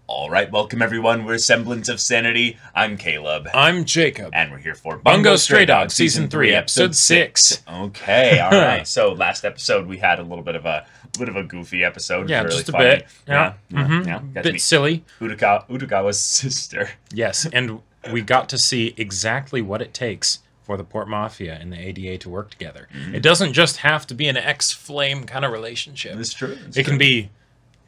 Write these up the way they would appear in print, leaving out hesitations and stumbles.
All right, welcome everyone. We're Semblance of Sanity. I'm Caleb. I'm Jacob. And we're here for Bungo Stray Dogs, Season 3, Episode 6. Okay, all right. So last episode we had a little bit of a goofy episode. Yeah, really just a funny. bit. Yeah. A bit silly. Utagawa's sister. Yes, and we got to see exactly what it takes for the Port Mafia and the ADA to work together. It doesn't just have to be an ex-flame kind of relationship. That's true. It can be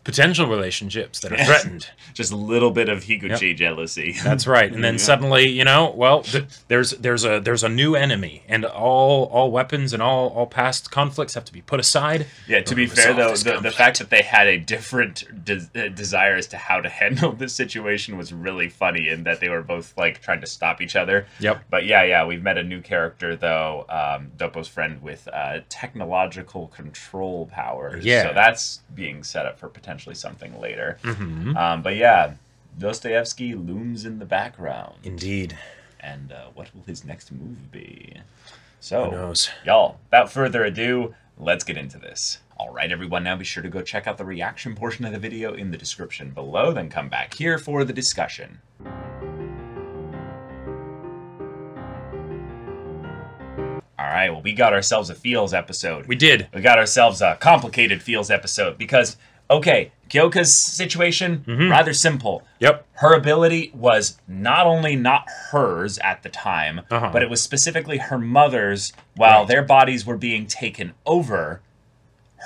potential relationships that are threatened. Just a little bit of Higuchi jealousy. That's right. And then suddenly, you know, well, there's a new enemy, and all weapons and all past conflicts have to be put aside. Yeah, to be fair, though, the fact that they had a different desire as to how to handle this situation was really funny, in that they were both, like, trying to stop each other. Yep. But yeah, we've met a new character, though, Doppo's friend with technological control powers. Yeah. So that's being set up for potentially something later. Mm-hmm. But yeah, Dostoevsky looms in the background. Indeed. And what will his next move be? So, Who knows? Y'all, without further ado, let's get into this. All right, everyone, now be sure to go check out the reaction portion of the video in the description below, then come back here for the discussion. All right, well, we got ourselves a feels episode. We did. We got ourselves a complicated feels episode because, okay, Kyoka's situation, rather simple. Yep. Her ability was not only not hers at the time, but it was specifically her mother's. While their bodies were being taken over,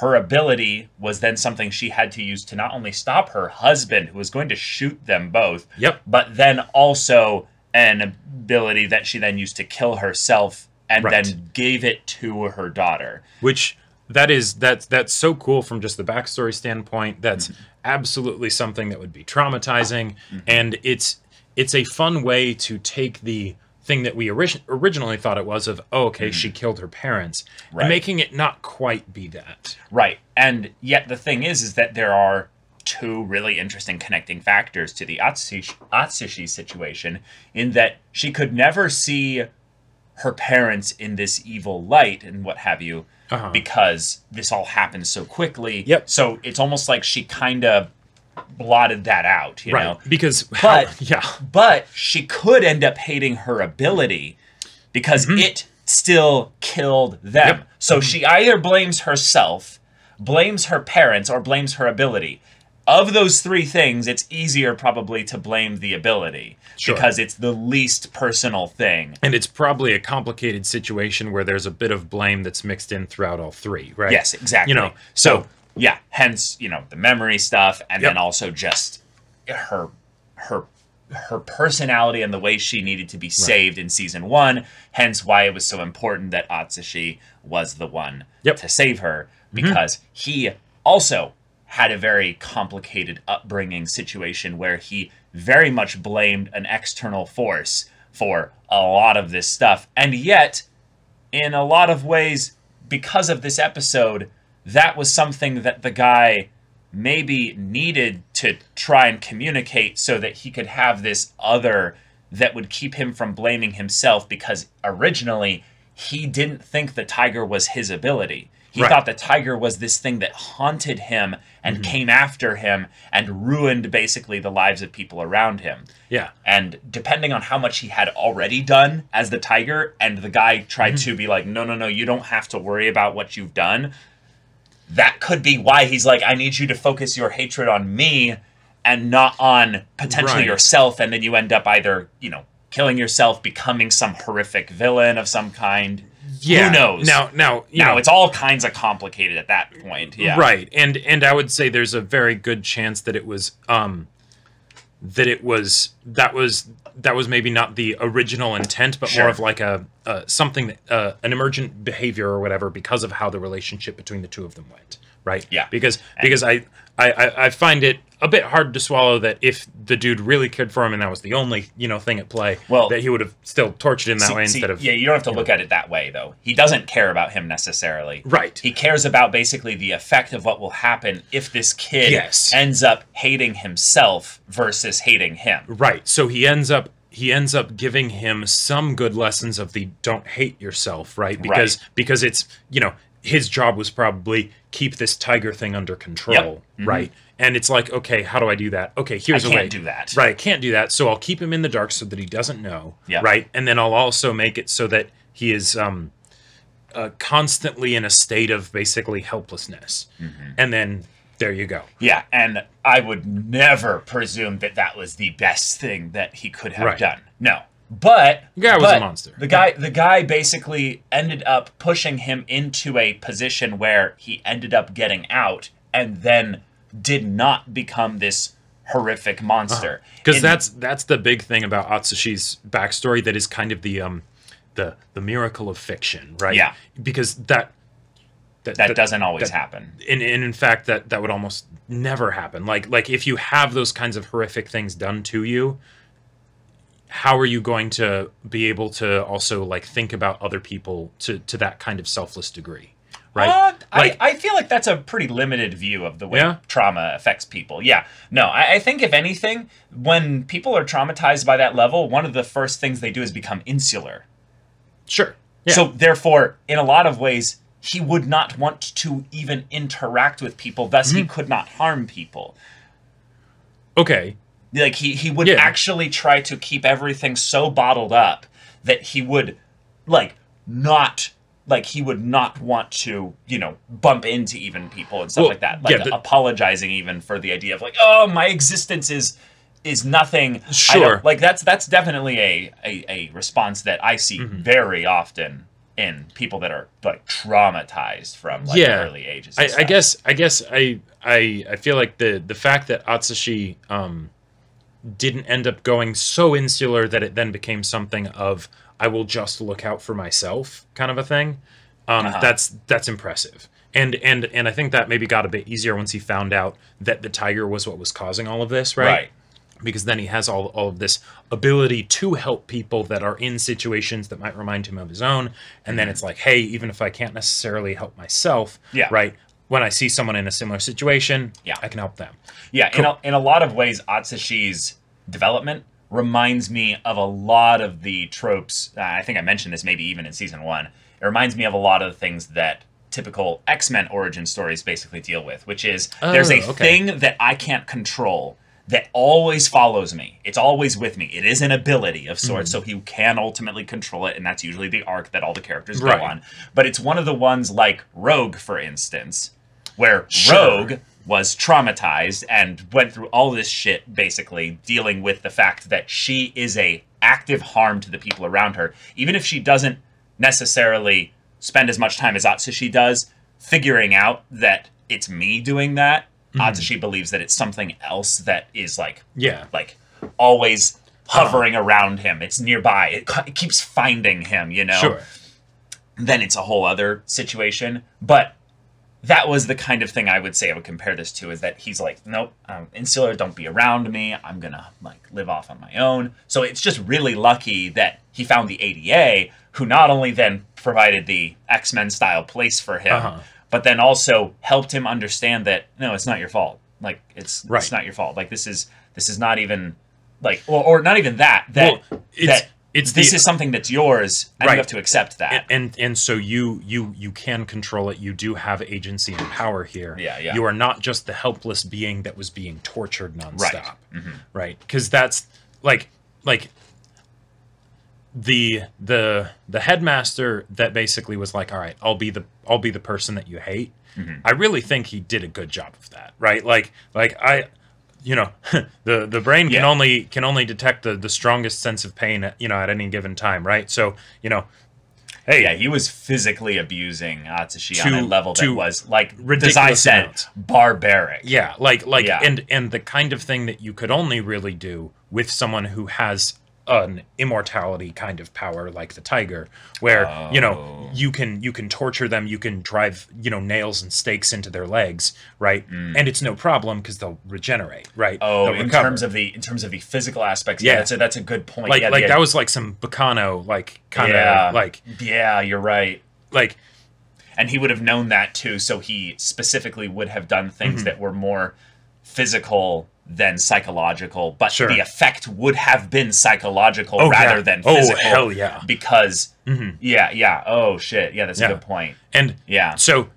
her ability was then something she had to use to not only stop her husband, who was going to shoot them both, but then also an ability that she then used to kill herself and then gave it to her daughter. Which... That's so cool from just the backstory standpoint. That's absolutely something that would be traumatizing, and it's a fun way to take the thing that we originally thought it was of, oh, okay, she killed her parents, and making it not quite be that. Right, and yet the thing is that there are two really interesting connecting factors to the Atsushi situation, in that she could never see her parents in this evil light and what have you, because this all happened so quickly. So it's almost like she kind of blotted that out, you know? Because, but she could end up hating her ability because it still killed them. So she either blames herself, blames her parents, or blames her ability. Of those three things, it's easier probably to blame the ability because it's the least personal thing. And it's probably a complicated situation where there's a bit of blame that's mixed in throughout all three, right? Yes, exactly. You know, so yeah, hence, you know, the memory stuff, and then also just her personality and the way she needed to be saved in season 1, hence why it was so important that Atsushi was the one to save her, because he also had a very complicated upbringing situation where he very much blamed an external force for a lot of this stuff. And yet, in a lot of ways, because of this episode, that was something that the guy maybe needed to try and communicate so that he could have this other that would keep him from blaming himself, because originally he didn't think the tiger was his ability. He thought the tiger was this thing that haunted him and came after him and ruined basically the lives of people around him. Yeah. And depending on how much he had already done as the tiger, and the guy tried to be like, no, you don't have to worry about what you've done, that could be why he's like, I need you to focus your hatred on me and not on potentially yourself. And then you end up either, you know, killing yourself, becoming some horrific villain of some kind. Yeah. Who knows? Now, it's all kinds of complicated at that point. Yeah. Right. And I would say there's a very good chance that it was that was maybe not the original intent, but more of like a something that, an emergent behavior or whatever, because of how the relationship between the two of them went. Right. Yeah. Because I find it a bit hard to swallow that if the dude really cared for him and that was the only, you know, thing at play, that he would have still tortured him that way instead of... Yeah, you don't have to look at it that way, though. He doesn't care about him necessarily. Right. He cares about basically the effect of what will happen if this kid ends up hating himself versus hating him. Right. So he ends up giving him some good lessons of the don't hate yourself, right? Because it's, you know, his job was probably keep this tiger thing under control, right? And it's like, okay, how do I do that? Okay, here's a way. I can't do that. Right, I can't do that. So I'll keep him in the dark so that he doesn't know. Yeah. Right, and then I'll also make it so that he is constantly in a state of basically helplessness. And then there you go. Yeah, and I would never presume that that was the best thing that he could have done. No. But the guy was a monster. The guy basically ended up pushing him into a position where he ended up getting out and then did not become this horrific monster. Because that's the big thing about Atsushi's backstory that is kind of the miracle of fiction, right? Yeah. Because that doesn't always happen. And in fact, that would almost never happen. Like if you have those kinds of horrific things done to you, how are you going to be able to also like think about other people to that kind of selfless degree? Right? I feel like that's a pretty limited view of the way trauma affects people. Yeah. No, I think if anything, when people are traumatized by that level, one of the first things they do is become insular. Sure. Yeah. So therefore, in a lot of ways, he would not want to even interact with people. Thus, he could not harm people. Okay. Like he would actually try to keep everything so bottled up that he would he would not want to, bump into even people and stuff like that. Like apologizing even for the idea of like, oh, my existence is nothing. Sure. That's definitely a response that I see very often in people that are like traumatized from early ages. I guess I feel like the fact that Atsushi didn't end up going so insular that it then became something of I will just look out for myself kind of a thing. That's impressive. And I think that maybe got a bit easier once he found out that the tiger was what was causing all of this, right? Because then he has all of this ability to help people that are in situations that might remind him of his own. And then it's like, hey, even if I can't necessarily help myself, right? When I see someone in a similar situation, I can help them. Yeah, cool. In a lot of ways, Atsushi's development reminds me of a lot of the tropes. I think I mentioned this maybe even in season 1. It reminds me of a lot of the things that typical X-Men origin stories basically deal with, which is there's a thing that I can't control that always follows me. It's always with me. It is an ability of sorts, so he can ultimately control it, and that's usually the arc that all the characters go on. But it's one of the ones like Rogue, for instance, where Rogue was traumatized and went through all this shit, basically, dealing with the fact that she is a active harm to the people around her. Even if she doesn't necessarily spend as much time as Atsushi does figuring out that it's me doing that, Atsushi believes that it's something else that is like always hovering around him. It's nearby. It keeps finding him, Sure. Then it's a whole other situation. But that was the kind of thing I would say I would compare this to, is that he's like, nope, insular, don't be around me. I'm going to live off on my own. So it's just really lucky that he found the ADA, who not only then provided the X-Men style place for him, but then also helped him understand that, no, it's not your fault. Like, it's not your fault. Like, this is not even, like, or not even that, this is something that's yours, and you have to accept that. And so you can control it. You do have agency and power here. Yeah. You are not just the helpless being that was being tortured nonstop. Right? Because that's like the headmaster that basically was like, all right, I'll be the person that you hate. I really think he did a good job of that, right? Like the brain can only detect the strongest sense of pain at any given time, right? So he was physically abusing Atsushi on a level that was, like, ridiculous, as I said, barbaric. Yeah, and the kind of thing that you could only really do with someone who has an immortality kind of power like the tiger, where you can torture them, you can drive nails and stakes into their legs, right? And it's no problem because they'll regenerate, right? In terms of the physical aspects, that's a good point. That was like some Bacano you're right. And he would have known that too, so he specifically would have done things that were more physical than psychological, but the effect would have been psychological rather than physical. Oh, hell yeah. Because, oh, shit. Yeah, that's a good point. And so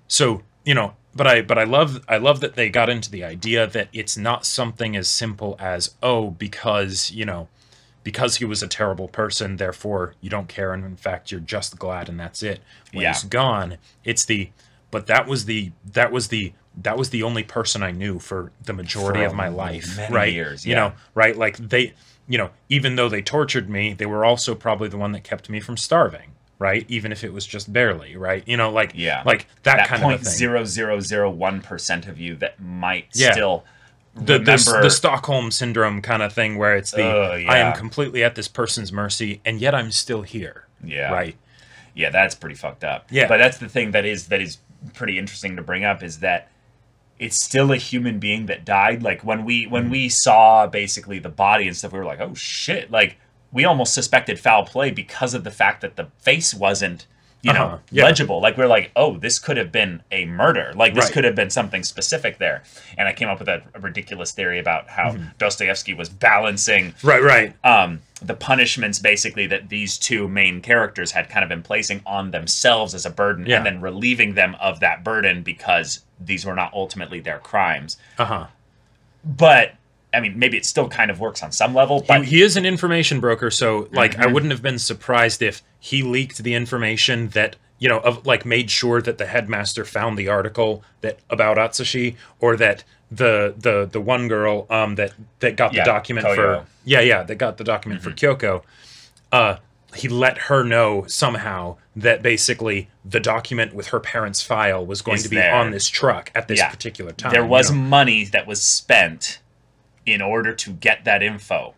but I love that they got into the idea that it's not something as simple as, oh, because because he was a terrible person, therefore you don't care, and in fact you're just glad, and that's it. When he's gone, but that was the only person I knew for the majority of my life, many years, right? Like they, even though they tortured me, they were also probably the one that kept me from starving. Right, even if it was just barely, right? Like that kind of thing. 0.0001% of you that might still remember the Stockholm syndrome kind of thing, where it's I am completely at this person's mercy, and yet I'm still here. Yeah, right. Yeah, that's pretty fucked up. Yeah, but that's the thing that is pretty interesting to bring up, is that it's still a human being that died. Like when we saw basically the body and stuff, we were like, oh shit, like. We almost suspected foul play because of the fact that the face wasn't, legible. Like, we're like, oh, this could have been a murder. Like, this could have been something specific there. And I came up with a ridiculous theory about how Dostoevsky was balancing the punishments, basically, that these two main characters had kind of been placing on themselves as a burden, and then relieving them of that burden because these were not ultimately their crimes. But... I mean, maybe it still kind of works on some level, but... He is an information broker, so, like, I wouldn't have been surprised if he leaked the information that, made sure that the headmaster found the article about Atsushi, or that the one girl that got the document Koyo. that got the document for Kyoko, he let her know somehow that basically the document with her parents' file was going to be on this truck at this particular time. There was money that was spent in order to get that info.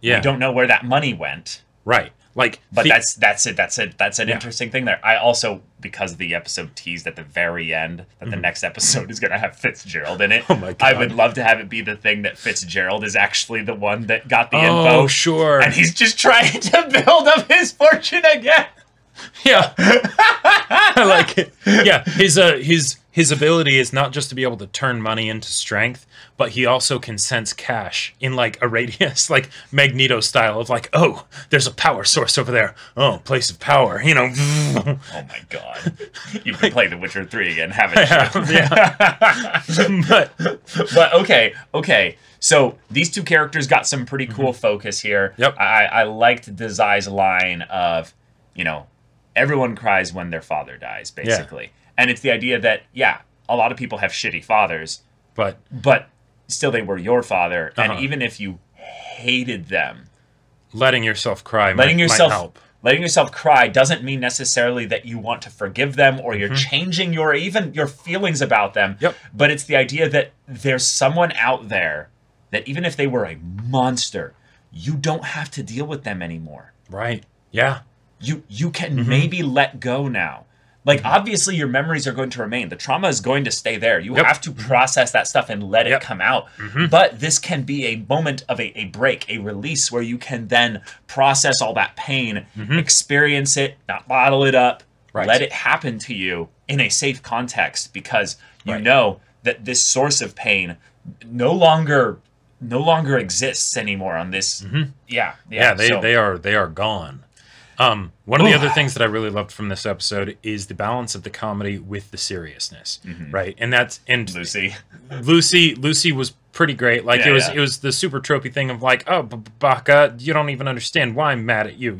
We don't know where that money went. Right. Like, but that's an interesting thing there. I also, because the episode teased at the very end that the next episode is going to have Fitzgerald in it. Oh my God. I would love to have it be the thing that Fitzgerald is actually the one that got the info. Oh, sure. And he's just trying to build up his fortune again. Yeah. I like it. Yeah, his ability is not just to be able to turn money into strength, but he also can sense cash in like a radius, like Magneto style of like, oh, there's a power source over there. Oh, place of power, Oh my God. You've been playing The Witcher 3 again, haven't you? Yeah. But okay. So these two characters got some pretty cool focus here. Yep. I liked Dazai's line of, everyone cries when their father dies, basically. Yeah. And it's the idea that, a lot of people have shitty fathers, but still they were your father. And even if you hated them, letting yourself cry might help. Letting yourself cry doesn't mean necessarily that you want to forgive them or you're changing your feelings about them. Yep. But it's the idea that there's someone out there that even if they were a monster, you don't have to deal with them anymore. Right. Yeah. You can maybe let go now. Like, obviously, your memories are going to remain. The trauma is going to stay there. You have to process that stuff and let it come out. But this can be a moment of a break, a release, where you can then process all that pain, experience it, not bottle it up, let it happen to you in a safe context, because you know that this source of pain no longer exists anymore on this. They are gone. One of the other things that I really loved from this episode is the balance of the comedy with the seriousness, right? And Lucy was pretty great. Like it was the super tropey thing of like, oh, Baka, you don't even understand why I'm mad at you,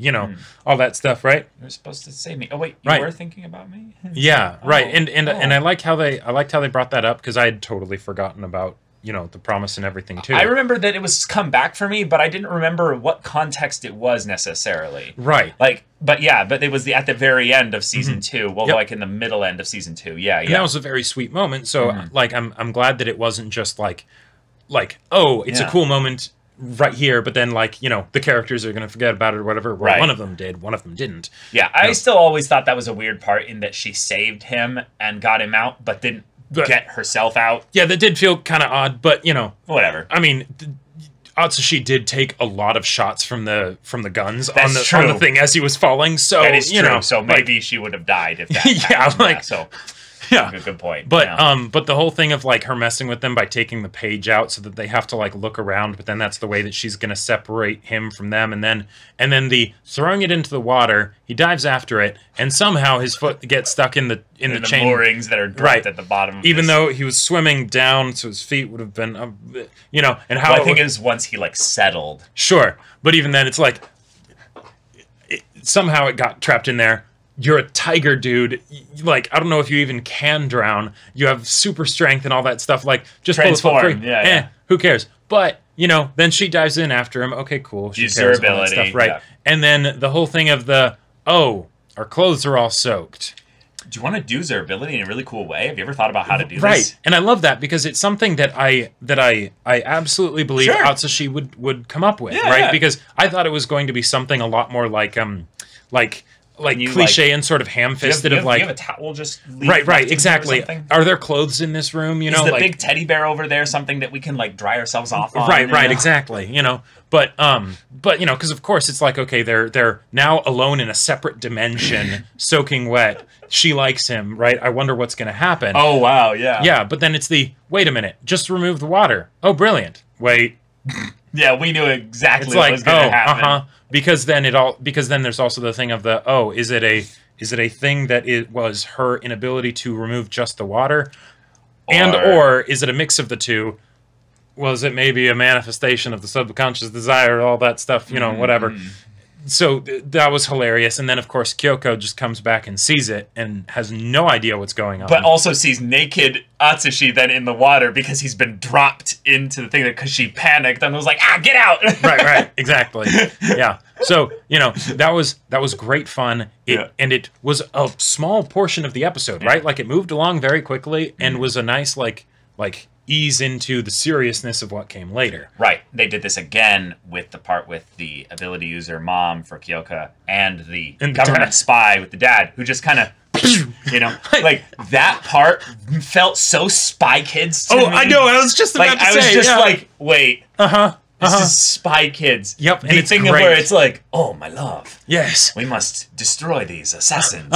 all that stuff, right? You're supposed to save me. Oh wait, you were thinking about me? Yeah, right. And I liked how they brought that up, because I had totally forgotten about the promise and everything too. I remember that it was come back for me, but I didn't remember what context it was necessarily. Right. But it was at the very end of season 2. Well, like in the middle end of season 2. Yeah. And that was a very sweet moment. So I'm glad that it wasn't just like, oh, it's a cool moment right here, but then the characters are going to forget about it or whatever. Well, one of them did, one of them didn't. Yeah. I still always thought that was a weird part, in that she saved him and got him out, but didn't get herself out. Yeah, that did feel kind of odd, but whatever. I mean, Atsushi did take a lot of shots from the guns on the thing as he was falling. So that is true. So maybe she would have died if that. Yeah, good point. But yeah. but the whole thing of like her messing with them by taking the page out so that they have to like look around, but then that's the way that she's gonna separate him from them, and then the throwing it into the water, he dives after it, and somehow his foot gets stuck in the chain moorings that are dropped at the bottom. Even though he was swimming down, so his feet would have been, and how I think it was once he like settled. Sure, but even then, it's like somehow it got trapped in there. You're a tiger, dude. Like, I don't know if you even can drown. You have super strength and all that stuff. Like, just transform. Pull the yeah. Who cares? But then she dives in after him. Okay, cool. She Use cares, durability, all that stuff, right? Yeah. And then the whole thing of our clothes are all soaked. Do you want to do durability in a really cool way? Have you ever thought about how to do this? Right, and I love that because it's something that I absolutely believe Atsushi would come up with, right? Yeah. Because I thought it was going to be something a lot more like cliche and sort of ham-fisted you of like you have a towel just right exactly. Are there clothes in this room? Is the big teddy bear over there something that we can like dry ourselves off on? Right, exactly. But because of course it's like, okay, they're now alone in a separate dimension, soaking wet. She likes him, right? I wonder what's going to happen. Oh wow, yeah. Yeah, but then it's wait a minute, just remove the water. Oh, brilliant. Wait. Yeah, we knew exactly what was going to happen. Because then there's also the thing of is it a thing that it was her inability to remove just the water, or is it a mix of the two? Was it maybe a manifestation of the subconscious desire, all that stuff, whatever. So that was hilarious. And then, of course, Kyoko just comes back and sees it and has no idea what's going on. But also sees naked Atsushi then in the water because he's been dropped into the thing because she panicked and was like, get out! Right, exactly. Yeah. So, that was great fun. And it was a small portion of the episode, right? Like, it moved along very quickly and was a nice, like ease into the seriousness of what came later. Right. They did this again with the part with the ability user mom for Kyoka and the government spy with the dad, who just kind of, like that part felt so Spy Kids to me. I know. I was just about to say. I was just like, wait. This is Spy Kids. Yep, and it's thing where it's like, oh my love. Yes. We must destroy these assassins.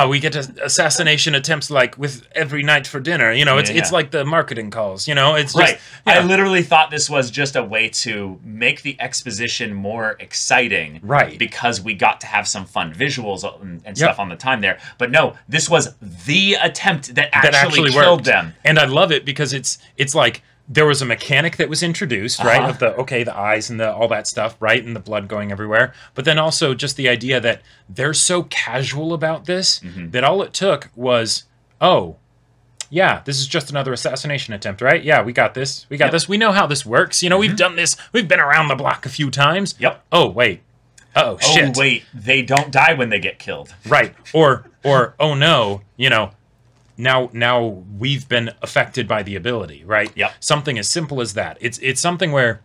We get assassination attempts like with every night for dinner. It's like the marketing calls. It's just, right. I literally thought this was just a way to make the exposition more exciting. Right. Because we got to have some fun visuals and stuff on the time there. But no, this was the attempt that actually killed them. And I love it because it's like, there was a mechanic that was introduced, right? Of the eyes and all that stuff, right? And the blood going everywhere. But then also just the idea that they're so casual about this that all it took was, this is just another assassination attempt, right? Yeah, we got this. We got this. We know how this works. We've done this. We've been around the block a few times. Yep. Oh, wait. Oh, shit. Oh, wait. They don't die when they get killed. Right. Or oh no, Now we've been affected by the ability, right? Yep. Something as simple as that. It's something where,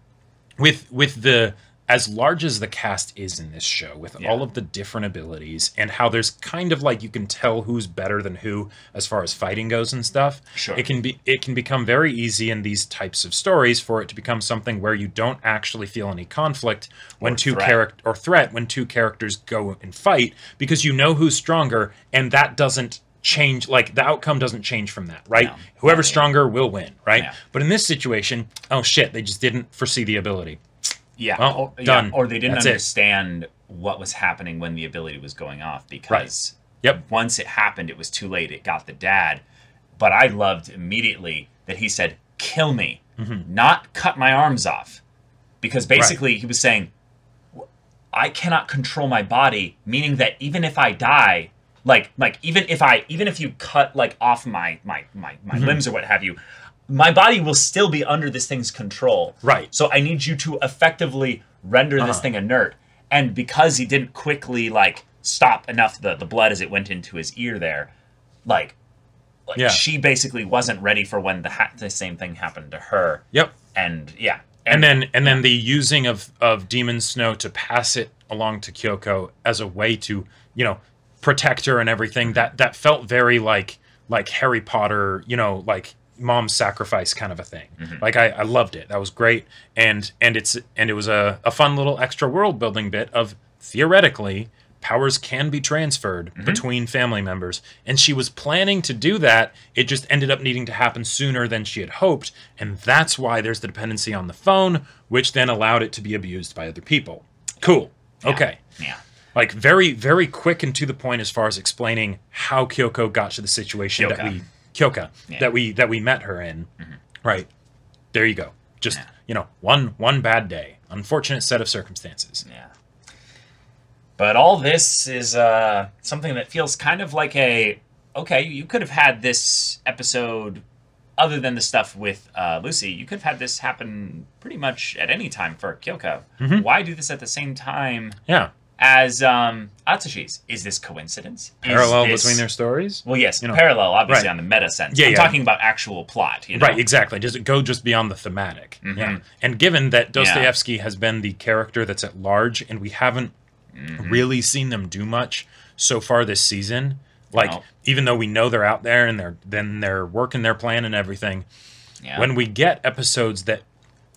with the as large as the cast is in this show, with all of the different abilities and how there's kind of like you can tell who's better than who as far as fighting goes and stuff. Sure. It can become very easy in these types of stories for it to become something where you don't actually feel any conflict when when two characters go and fight, because you know who's stronger, and that doesn't change, like the outcome doesn't change from that, right? No. Whoever's stronger will win, right? Yeah. But in this situation, they just didn't foresee the ability. Yeah. Well, done. Or they didn't understand what was happening when the ability was going off, because once it happened, it was too late. It got the dad. But I loved immediately that he said, kill me, not cut my arms off. Because basically he was saying, I cannot control my body, meaning that even if I die, like even if you cut like off my limbs or what have you, my body will still be under this thing's control. Right. So I need you to effectively render this thing inert. And because he didn't quickly like stop enough the blood as it went into his ear there, she basically wasn't ready for when the same thing happened to her. Yep. And then the using of Demon Snow to pass it along to Kyoko as a way to, protect her and everything, that felt very like Harry Potter, like mom's sacrifice kind of a thing. Like I loved it. That was great. And it was a fun little extra world building bit of theoretically powers can be transferred between family members, and she was planning to do that. It just ended up needing to happen sooner than she had hoped, and that's why there's the dependency on the phone, which then allowed it to be abused by other people. Cool. Yeah. Okay. Yeah. Like, very, very quick and to the point as far as explaining how Kyoko got to the situation that we met her in. Right. There you go. Just, one bad day. Unfortunate set of circumstances. Yeah. But all this is something that feels kind of like okay, you could have had this episode, other than the stuff with Lucy, you could have had this happen pretty much at any time for Kyoko. Why do this at the same time as Atsushi's? Is this coincidence? Parallel between their stories? Well, yes, parallel, obviously, on the meta sense. I'm talking about actual plot. Right, exactly. Does it go just beyond the thematic? Yeah. And given that Dostoevsky has been the character that's at large, and we haven't really seen them do much so far this season, even though we know they're out there and they're working their plan and everything, when we get episodes that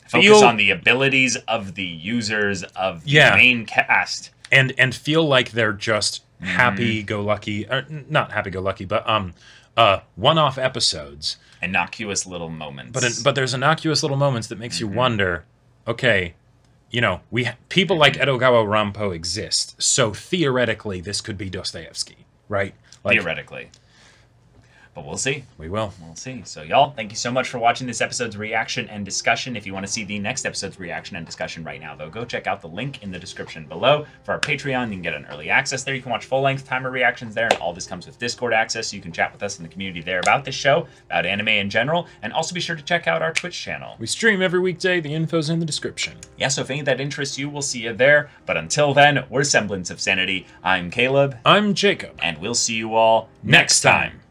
focus on the abilities of the users of the main cast and feel like they're just happy-go-lucky, not happy-go-lucky, but one-off episodes, innocuous little moments. But there's innocuous little moments that makes you wonder, okay, people like Edogawa Rampo exist, so theoretically this could be Dostoevsky, right? Theoretically. But we'll see. We will. We'll see. So, y'all, thank you so much for watching this episode's reaction and discussion. If you want to see the next episode's reaction and discussion right now, though, go check out the link in the description below for our Patreon. You can get an early access there. You can watch full-length timer reactions there, and all this comes with Discord access, so you can chat with us in the community there about this show, about anime in general, and also be sure to check out our Twitch channel. We stream every weekday. The info's in the description. Yeah, so if any of that interests you, we'll see you there. But until then, we're Semblance of Sanity. I'm Caleb. I'm Jacob. And we'll see you all next time.